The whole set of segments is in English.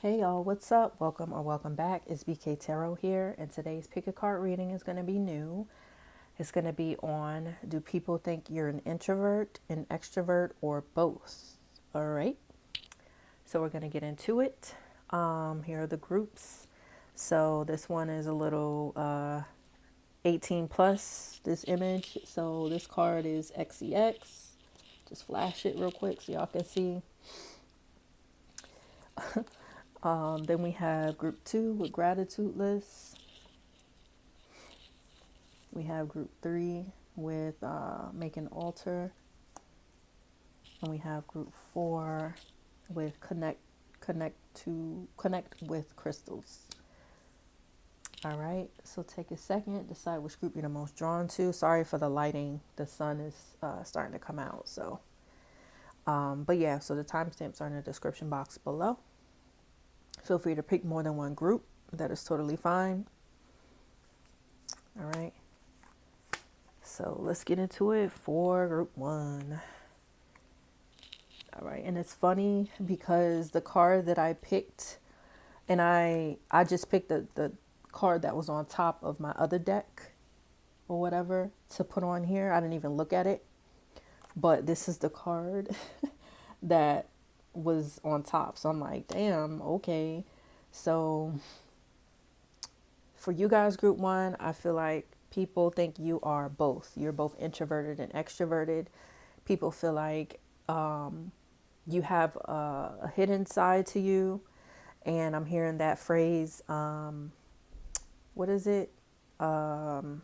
Hey y'all, what's up? Welcome or welcome back. It's BK Tarot here, and today's pick a card reading is going to be new. It's going to be on, do people think you're an introvert, an extrovert, or both? All right, so we're going to get into it. Here are the groups. So this one is a little 18 plus, this image. So this card is XEX. Just flash it real quick so y'all can see. Then we have group 2 with gratitude lists. We have group 3 with make an altar. And we have group 4 with connect with crystals. All right, so take a second, decide which group you're the most drawn to. Sorry for the lighting. The sun is starting to come out. So, but yeah, so the timestamps are in the description box below. Feel free to pick more than one group. That is totally fine. All right. So let's get into it for group 1. All right. And it's funny because the card that I picked, and I just picked the card that was on top of my other deck or whatever to put on here. I didn't even look at it. But this is the card that was on top. So I'm like, damn, okay. So for you guys, group 1, I feel like people think you are both. You're both introverted and extroverted. People feel like you have a hidden side to you. And I'm hearing that phrase, what is it? Woman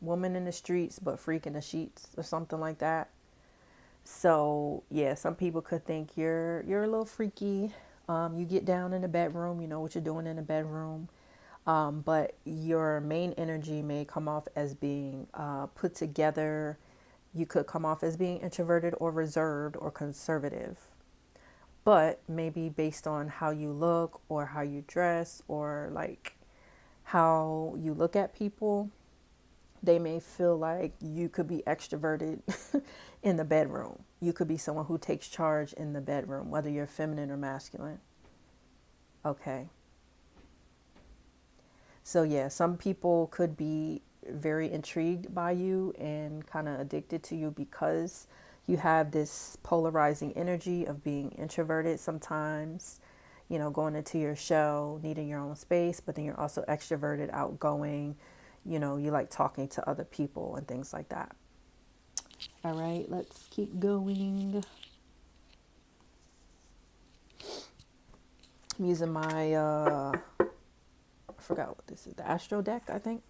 in the streets, but freak in the sheets or something like that. So yeah, some people could think you're a little freaky. You get down in the bedroom, you know what you're doing in the bedroom. But your main energy may come off as being put together. You could come off as being introverted or reserved or conservative. But maybe based on how you look or how you dress or like how you look at people, they may feel like you could be extroverted in the bedroom. You could be someone who takes charge in the bedroom, whether you're feminine or masculine. Okay. So yeah, some people could be very intrigued by you and kind of addicted to you because you have this polarizing energy of being introverted sometimes, you know, going into your shell, needing your own space, but then you're also extroverted, outgoing, you know, you like talking to other people and things like that. All right, let's keep going. I'm using my, I forgot what this is, the Astro deck, I think.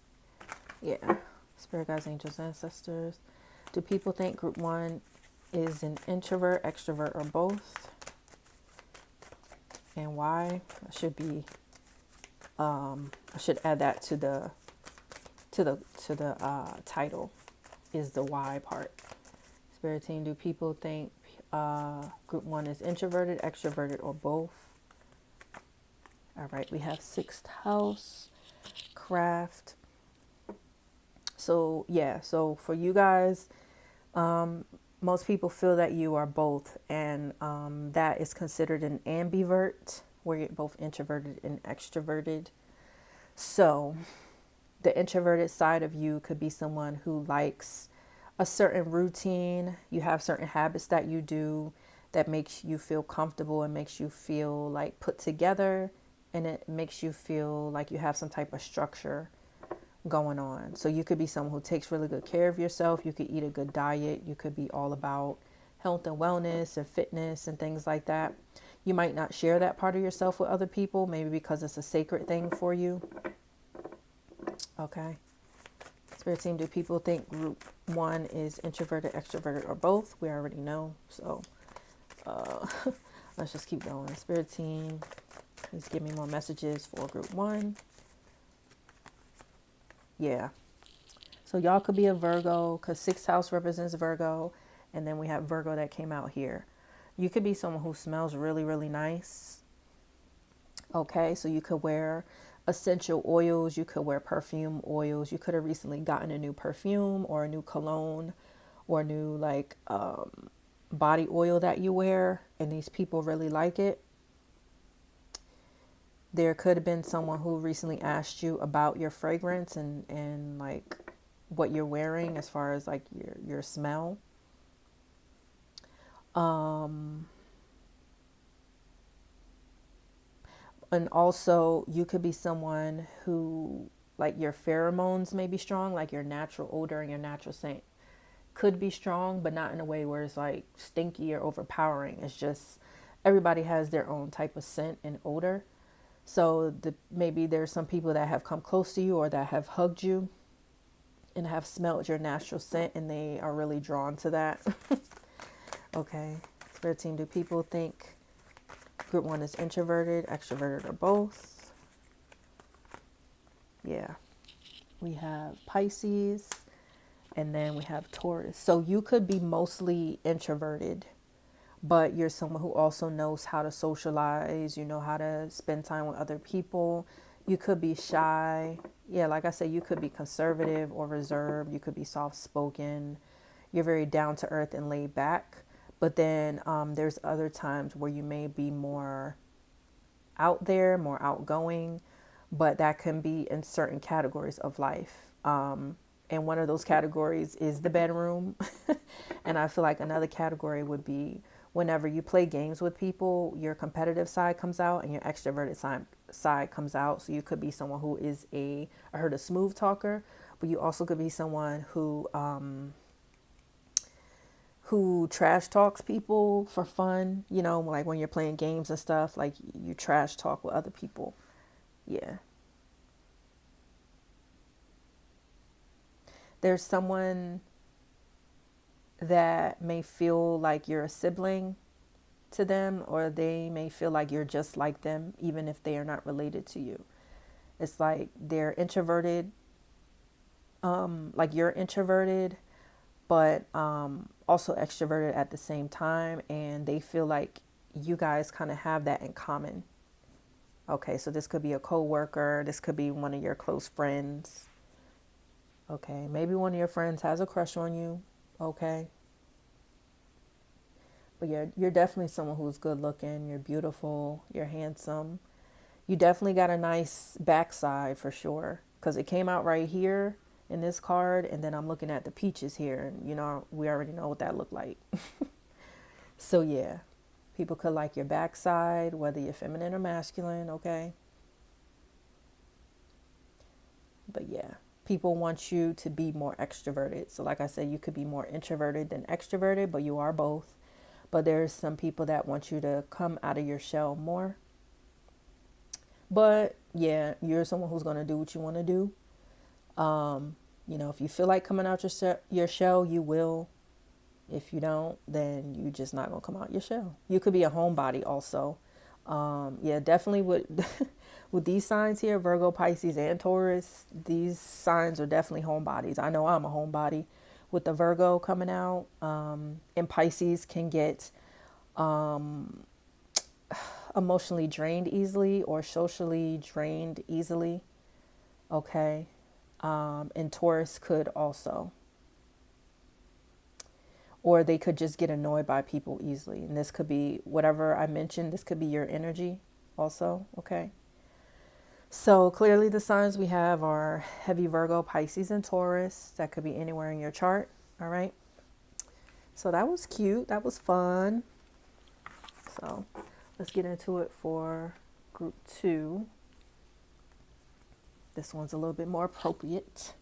Yeah, Spirit Guides, Angels, Ancestors. Do people think group 1 is an introvert, extrovert, or both? And why? I should add that to the title, is the why part. Spirit team, do people think group 1 is introverted, extroverted, or both? All right, we have 6th house, craft. So yeah, so for you guys, most people feel that you are both, and that is considered an ambivert, where you're both introverted and extroverted. So the introverted side of you could be someone who likes a certain routine. You have certain habits that you do that makes you feel comfortable and makes you feel like put together, and it makes you feel like you have some type of structure going on. So you could be someone who takes really good care of yourself. You could eat a good diet. You could be all about health and wellness and fitness and things like that. You might not share that part of yourself with other people, maybe because it's a sacred thing for you. Okay. Spirit team, do people think group 1 is introverted, extroverted, or both? We already know. So let's just keep going. Spirit team, please give me more messages for group 1. Yeah. So y'all could be a Virgo because 6th house represents Virgo. And then we have Virgo that came out here. You could be someone who smells really, really nice. Okay. So you could wear essential oils. You could wear perfume oils. You could have recently gotten a new perfume or a new cologne or new body oil that you wear. And these people really like it. There could have been someone who recently asked you about your fragrance and like what you're wearing as far as like your smell. And also you could be someone who, like, your pheromones may be strong, like your natural odor and your natural scent could be strong, but not in a way where it's like stinky or overpowering. It's just everybody has their own type of scent and odor. So maybe there's some people that have come close to you or that have hugged you and have smelled your natural scent and they are really drawn to that. Okay. Spirit team, do people think group 1 is introverted, extroverted, or both? Yeah. We have Pisces and then we have Taurus. So you could be mostly introverted, but you're someone who also knows how to socialize, you know how to spend time with other people. You could be shy. Yeah, like I said, you could be conservative or reserved. You could be soft-spoken. You're very down to earth and laid back. But then there's other times where you may be more out there, more outgoing, but that can be in certain categories of life. And one of those categories is the bedroom. And I feel like another category would be whenever you play games with people, your competitive side comes out and your extroverted side comes out. So you could be someone who is I heard a smooth talker, but you also could be someone who trash talks people for fun, you know, like when you're playing games and stuff, like you trash talk with other people. Yeah. There's someone that may feel like you're a sibling to them, or they may feel like you're just like them, even if they are not related to you. It's like they're introverted, like you're introverted, but also extroverted at the same time, and they feel like you guys kind of have that in common. Okay, so this could be a coworker, this could be one of your close friends. Okay, maybe one of your friends has a crush on you. Okay. But you're definitely someone who's good looking, you're beautiful, you're handsome. You definitely got a nice backside for sure, because it came out right here in this card, and then I'm looking at the peaches here, and you know, we already know what that looked like. So yeah, people could like your backside, whether you're feminine or masculine, okay? But yeah, people want you to be more extroverted. So like I said, you could be more introverted than extroverted, but you are both. But there's some people that want you to come out of your shell more. But yeah, you're someone who's going to do what you want to do. You know, if you feel like coming out your shell, you will. If you don't, then you're just not going to come out your shell. You could be a homebody also. Yeah, definitely with with these signs here, Virgo, Pisces, and Taurus, these signs are definitely homebodies. I know I'm a homebody with the Virgo coming out. And Pisces can get emotionally drained easily or socially drained easily. Okay. And Taurus could also. Or they could just get annoyed by people easily. And this could be whatever I mentioned. This could be your energy also. Okay. So clearly the signs we have are heavy Virgo, Pisces, and Taurus. That could be anywhere in your chart. All right. So that was cute. That was fun. So let's get into it for group 2. This one's a little bit more appropriate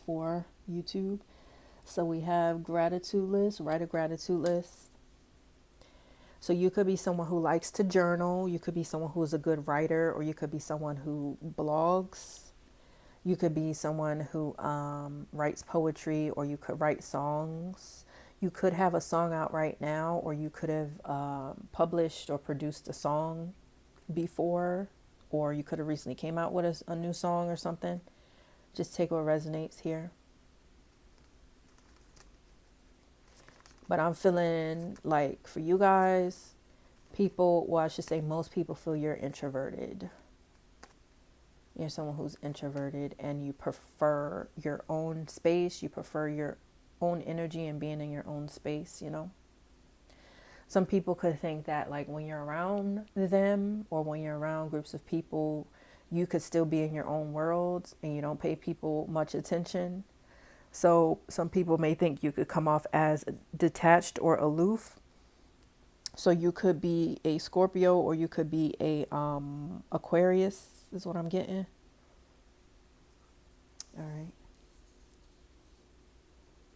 for YouTube. So we have gratitude list, write a gratitude list. So you could be someone who likes to journal. You could be someone who is a good writer, or you could be someone who blogs. You could be someone who writes poetry, or you could write songs. You could have a song out right now, or you could have published or produced a song before, or you could have recently came out with a new song or something. Just take what resonates here. But I'm feeling like for you guys, well, I should say most people feel you're introverted. You're someone who's introverted and you prefer your own space. You prefer your own energy and being in your own space, you know. Some people could think that like when you're around them or when you're around groups of people, you could still be in your own world and you don't pay people much attention. So some people may think you could come off as detached or aloof. So you could be a Scorpio or you could be a Aquarius is what I'm getting. All right.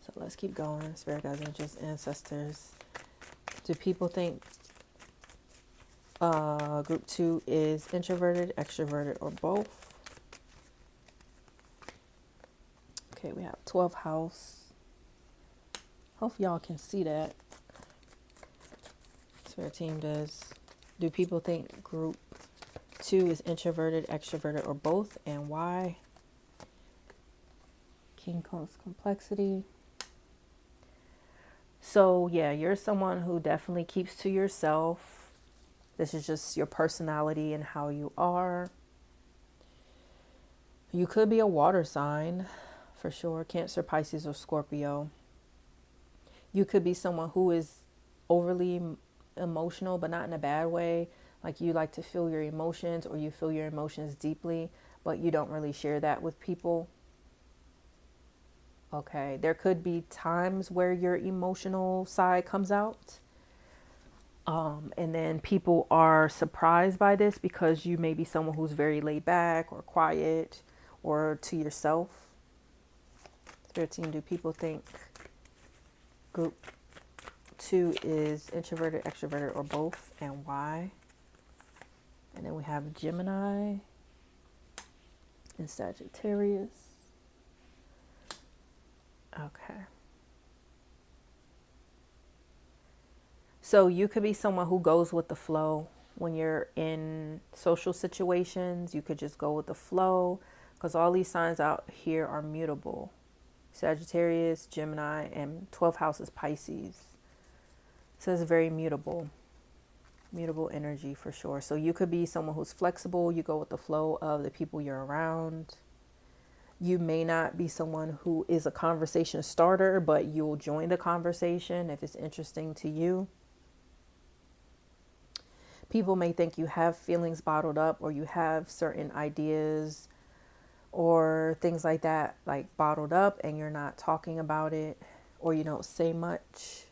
So let's keep going. Spirit guides, angels, ancestors. Do people think group 2 is introverted, extroverted, or both? Okay, we have 12th house. Hope y'all can see that. Spirit team does. Do people think group 2 is introverted, extroverted, or both, and why? King Coast complexity. So yeah, you're someone who definitely keeps to yourself. This is just your personality and how you are. You could be a water sign, for sure. Cancer, Pisces, or Scorpio. You could be someone who is overly emotional, but not in a bad way. Like you like to feel your emotions, or you feel your emotions deeply, but you don't really share that with people. Okay, there could be times where your emotional side comes out. And then people are surprised by this because you may be someone who's very laid back or quiet or to yourself. 13, do people think group 2 is introverted, extroverted, or both, and why? And then we have Gemini and Sagittarius. Okay. So you could be someone who goes with the flow. When you're in social situations, you could just go with the flow because all these signs out here are mutable. Sagittarius, Gemini, and 12th house is Pisces. So it's very mutable energy for sure. So you could be someone who's flexible. You go with the flow of the people you're around. You may not be someone who is a conversation starter, but you'll join the conversation if it's interesting to you. People may think you have feelings bottled up, or you have certain ideas or things like that, like bottled up, and you're not talking about it, or you don't say much.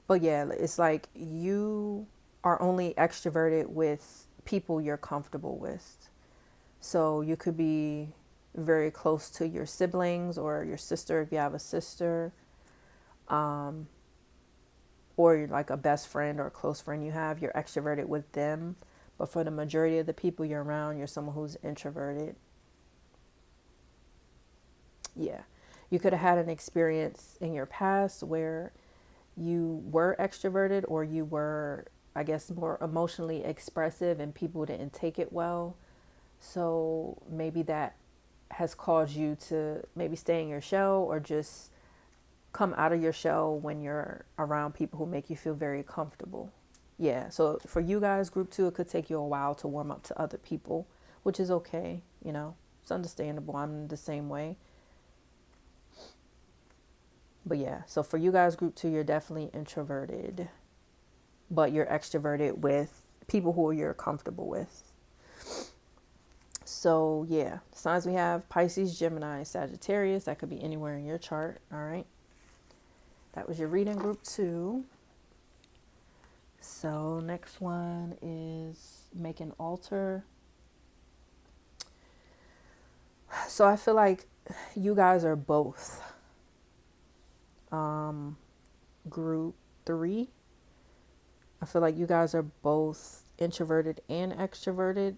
But yeah, it's like you are only extroverted with people you're comfortable with. So you could be very close to your siblings or your sister if you have a sister, or you're like a best friend or a close friend you have, you're extroverted with them. But for the majority of the people you're around, you're someone who's introverted. Yeah. You could have had an experience in your past where you were extroverted, or you were, I guess, more emotionally expressive and people didn't take it well. So maybe that has caused you to maybe stay in your shell or just come out of your shell when you're around people who make you feel very comfortable. Yeah, so for you guys, group 2, it could take you a while to warm up to other people, which is okay, you know. It's understandable. I'm the same way. But yeah, so for you guys, group 2, you're definitely introverted, but you're extroverted with people who you're comfortable with. So yeah, signs we have: Pisces, Gemini, Sagittarius. That could be anywhere in your chart. All right. That was your reading, group 2. So next one is make an altar. So I feel like you guys are both group 3. I feel like you guys are both introverted and extroverted.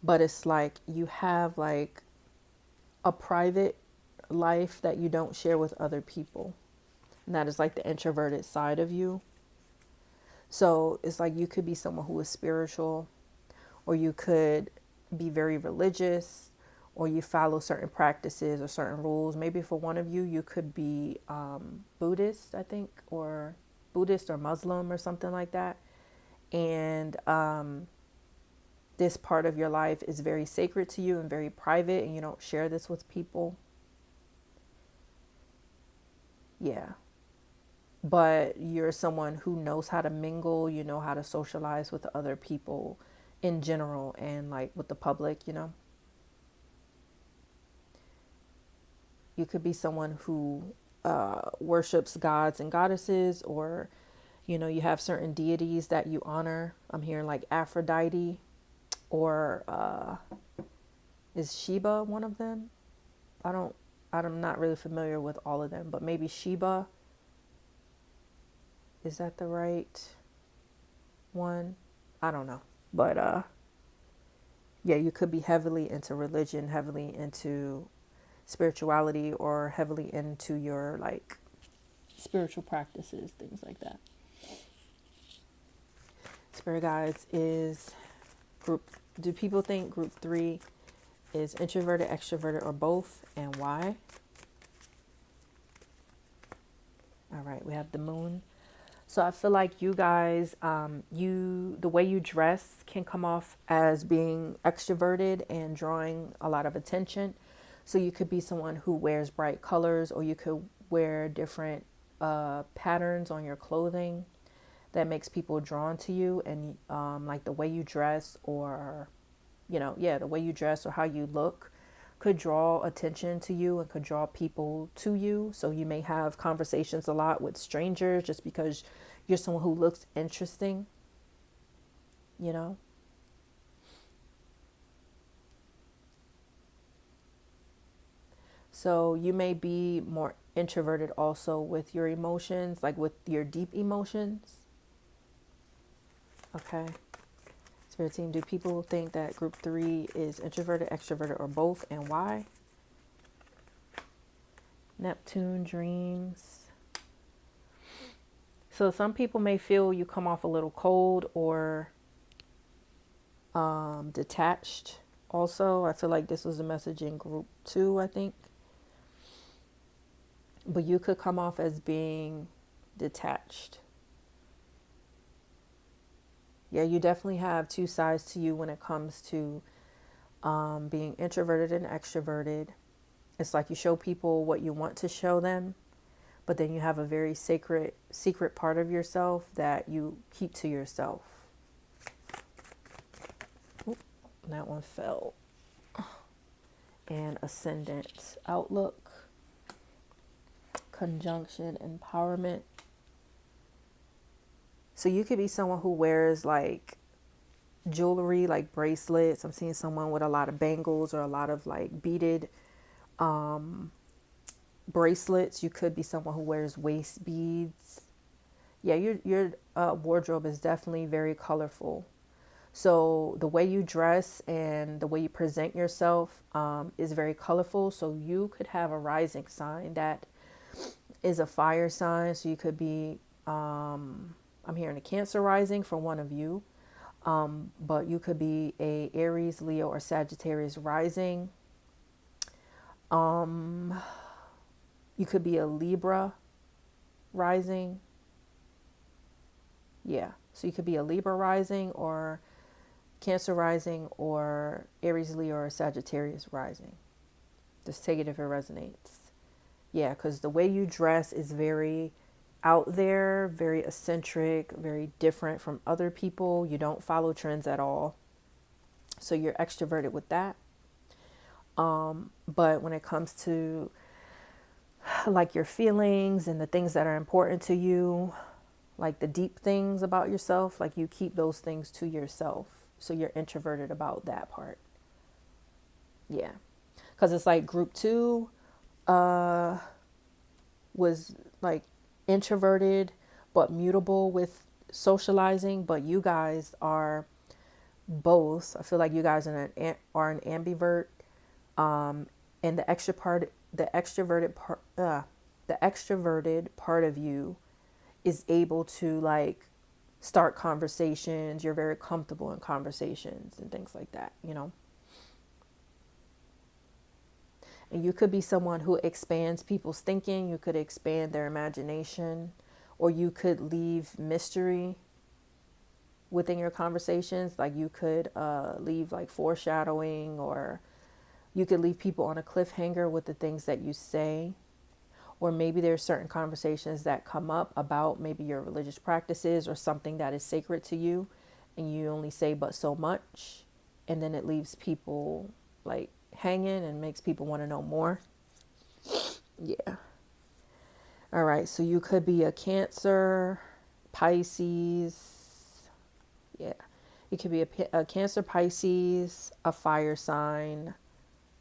But it's like you have like a private life that you don't share with other people. And that is like the introverted side of you. So it's like you could be someone who is spiritual, or you could be very religious, or you follow certain practices or certain rules. Maybe for one of you, you could be Buddhist, I think, or Buddhist or Muslim or something like that. And this part of your life is very sacred to you and very private, and you don't share this with people. Yeah. But you're someone who knows how to mingle, you know how to socialize with other people in general and like with the public, you know. You could be someone who worships gods and goddesses, or, you know, you have certain deities that you honor. I'm hearing like Aphrodite, or is Sheba one of them? I don't, I'm not really familiar with all of them, but maybe Sheba. Is that the right one? I don't know. But yeah, you could be heavily into religion, heavily into spirituality, or heavily into your like spiritual practices, things like that. Spirit guides is group. Do people think group 3 is introverted, extroverted, or both, and why? All right, we have the moon. So I feel like you guys, the way you dress can come off as being extroverted and drawing a lot of attention. So you could be someone who wears bright colors, or you could wear different patterns on your clothing that makes people drawn to you, and like the way you dress, or the way you dress or how you look could draw attention to you and could draw people to you. So you may have conversations a lot with strangers just because you're someone who looks interesting, you know. So you may be more introverted also with your emotions, like with your deep emotions. Okay. Spirit team, do people think that group 3 is introverted, extroverted, or both, and why? Neptune, dreams. So some people may feel you come off a little cold or detached. Also, I feel like this was a message in group 2, I think. But you could come off as being detached. Yeah, you definitely have two sides to you when it comes to being introverted and extroverted. It's like you show people what you want to show them, but then you have a very secret part of yourself that you keep to yourself. Oop, that one fell. And ascendant, outlook, conjunction, empowerment. So you could be someone who wears like jewelry, like bracelets. I'm seeing someone with a lot of bangles or a lot of like beaded bracelets. You could be someone who wears waist beads. Yeah, your wardrobe is definitely very colorful. So the way you dress and the way you present yourself is very colorful. So you could have a rising sign that is a fire sign. So you could be, I'm hearing a Cancer rising for one of you. But you could be a Aries, Leo, or Sagittarius rising. You could be a Libra rising. Yeah. So you could be a Libra rising, or Cancer rising, or Aries, Leo, or Sagittarius rising. Just take it if it resonates. Yeah, because the way you dress is very out there, very eccentric, very different from other people. You don't follow trends at all. So you're extroverted with that. But when it comes to like your feelings and the things that are important to you, like the deep things about yourself, like you keep those things to yourself. So you're introverted about that part. Yeah. Because it's like group 2 was like introverted but mutable with socializing, but you guys are both. I feel like you guys are an ambivert, and the extroverted part of you is able to like start conversations. You're very comfortable in conversations and things like that, you know. And you could be someone who expands people's thinking. You could expand their imagination, or you could leave mystery within your conversations. Like you could leave like foreshadowing, or you could leave people on a cliffhanger with the things that you say. or maybe there's certain conversations that come up about maybe your religious practices or something that is sacred to you, and you only say but so much, and then it leaves people like hanging and makes people want to know more. Yeah. All right, so you could be a Cancer, Pisces. Yeah. You could be a Cancer, Pisces, a fire sign,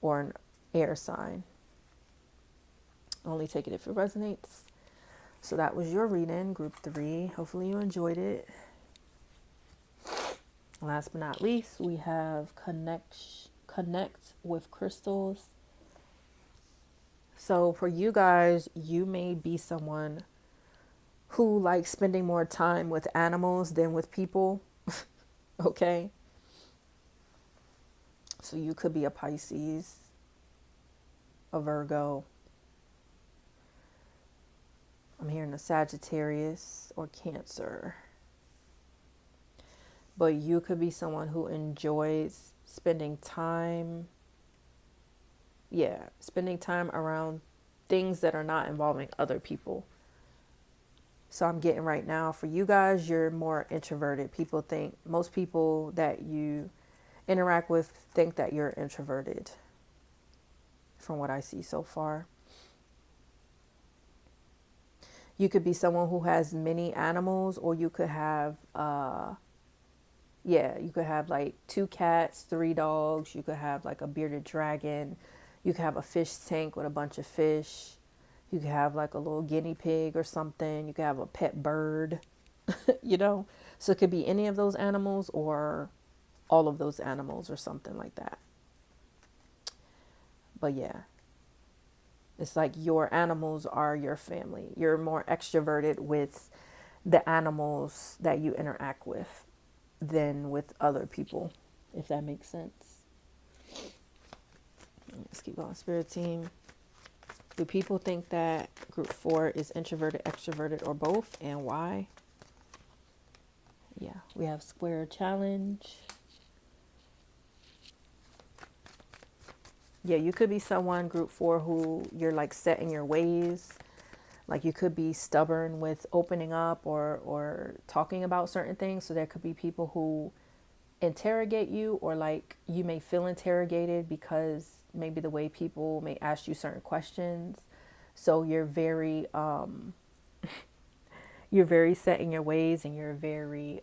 or an air sign. Only take it if it resonates. So that was your reading, group 3. Hopefully you enjoyed it. Last but not least, we have connect with crystals. So for you guys, you may be someone who likes spending more time with animals than with people. Okay? So you could be a Pisces, a Virgo. I'm hearing a Sagittarius or Cancer. But you could be someone who enjoys spending time around things that are not involving other people. So I'm getting right now, for you guys, you're more introverted. Most people that you interact with think that you're introverted, from what I see so far. You could be someone who has many animals, or you could have, you could have like 2 cats, 3 dogs. You could have like a bearded dragon. You could have a fish tank with a bunch of fish. You could have like a little guinea pig or something. You could have a pet bird, So it could be any of those animals or all of those animals or something like that. But yeah, it's like your animals are your family. You're more extroverted with the animals that you interact with than with other people, if that makes sense. Let's keep going. Spirit team. Do people think that group 4 is introverted, extroverted, or both, and why? Yeah, we have square challenge. Yeah, you could be someone, group 4, who you're like set in your ways. Like you could be stubborn with opening up or talking about certain things. So there could be people who interrogate you, or like you may feel interrogated because maybe the way people may ask you certain questions. So you're very set in your ways, and you're very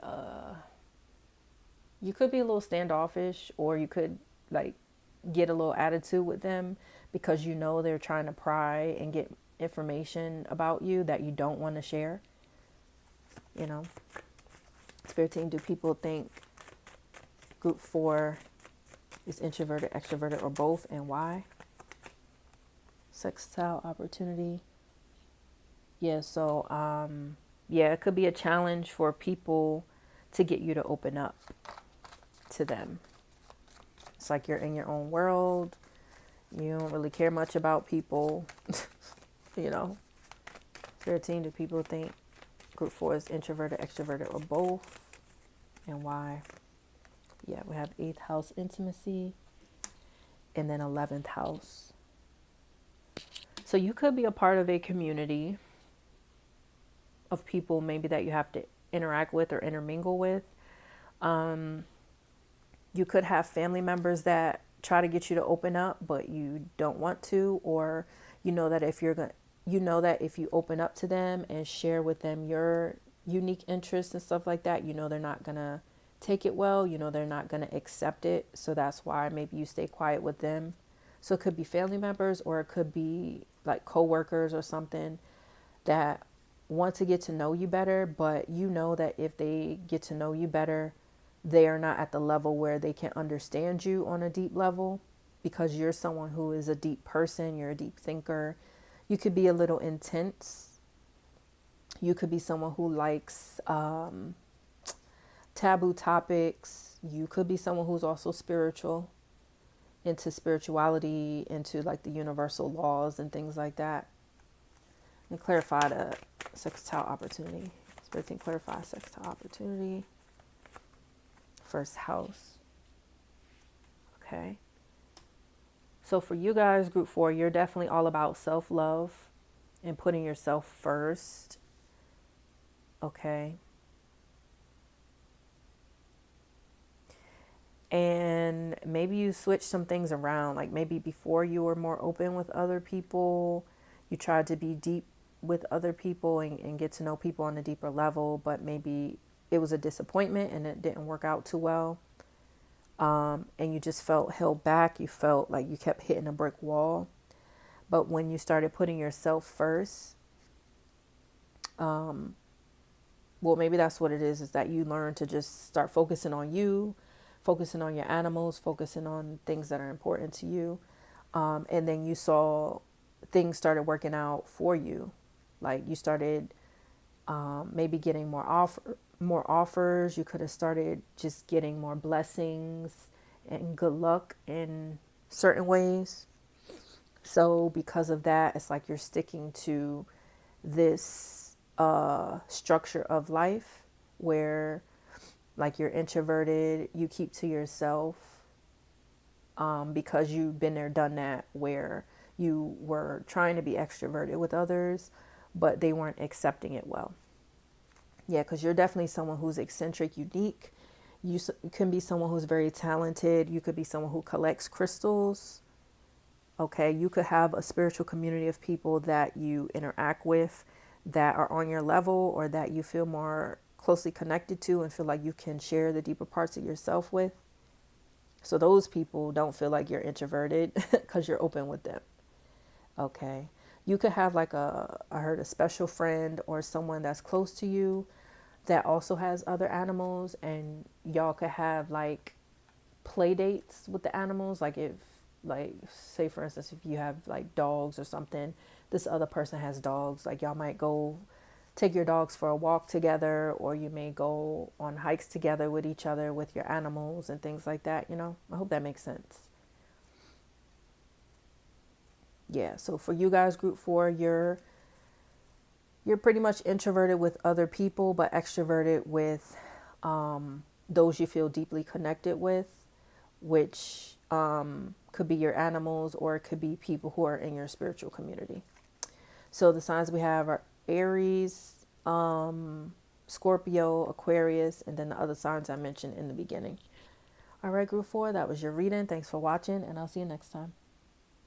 you could be a little standoffish, or you could like get a little attitude with them because they're trying to pry and get information about you that you don't want to share. Spirit team, do people think group 4 is introverted, extroverted, or both, and why? Sextile opportunity. Yeah, so it could be a challenge for people to get you to open up to them. It's like you're in your own world. You don't really care much about people. Spirit team, do people think group 4 is introverted, extroverted, or both, and why? Yeah, we have 8th house intimacy, and then 11th house. So you could be a part of a community of people maybe that you have to interact with or intermingle with. You could have family members that try to get you to open up, but you don't want to, or that if you open up to them and share with them your unique interests and stuff like that, they're not gonna take it well. They're not gonna accept it. So that's why maybe you stay quiet with them. So it could be family members, or it could be like coworkers or something that want to get to know you better, but that if they get to know you better, they are not at the level where they can understand you on a deep level, because you're someone who is a deep person. You're a deep thinker. You could be a little intense. You could be someone who likes taboo topics. You could be someone who's also spiritual, into spirituality, into like the universal laws and things like that. And clarify the sextile opportunity. Spirit team, clarify sextile opportunity. 1st house. Okay. So for you guys, group 4, you're definitely all about self-love. and putting yourself first. Okay. And maybe you switch some things around. Like maybe before you were more open with other people, you tried to be deep with other people and get to know people on a deeper level, but maybe it was a disappointment and it didn't work out too well. And you just felt held back. You felt like you kept hitting a brick wall. But when you started putting yourself first, well, maybe that's what it is that you learn to just start focusing on you, focusing on your animals, focusing on things that are important to you. And then you saw things started working out for you. Like you started maybe getting more offers. You could have started just getting more blessings and good luck in certain ways. So because of that, it's like you're sticking to this structure of life where like you're introverted, you keep to yourself, because you've been there, done that, where you were trying to be extroverted with others, but they weren't accepting it well. Yeah, because you're definitely someone who's eccentric, unique. You can be someone who's very talented. You could be someone who collects crystals. Okay, you could have a spiritual community of people that you interact with that are on your level or that you feel more closely connected to and feel like you can share the deeper parts of yourself with. So those people don't feel like you're introverted because you're open with them. Okay. You could have like I heard a special friend or someone that's close to you that also has other animals, and y'all could have like play dates with the animals. Like if, like, say for instance, if you have like dogs or something, this other person has dogs, like y'all might go take your dogs for a walk together, or you may go on hikes together with each other with your animals and things like that, you know. I hope that makes sense. Yeah, so for you guys, group 4, you're pretty much introverted with other people, but extroverted with those you feel deeply connected with, which could be your animals or it could be people who are in your spiritual community. So the signs we have are Aries, Scorpio, Aquarius, and then the other signs I mentioned in the beginning. All right, group 4, that was your reading. Thanks for watching, and I'll see you next time.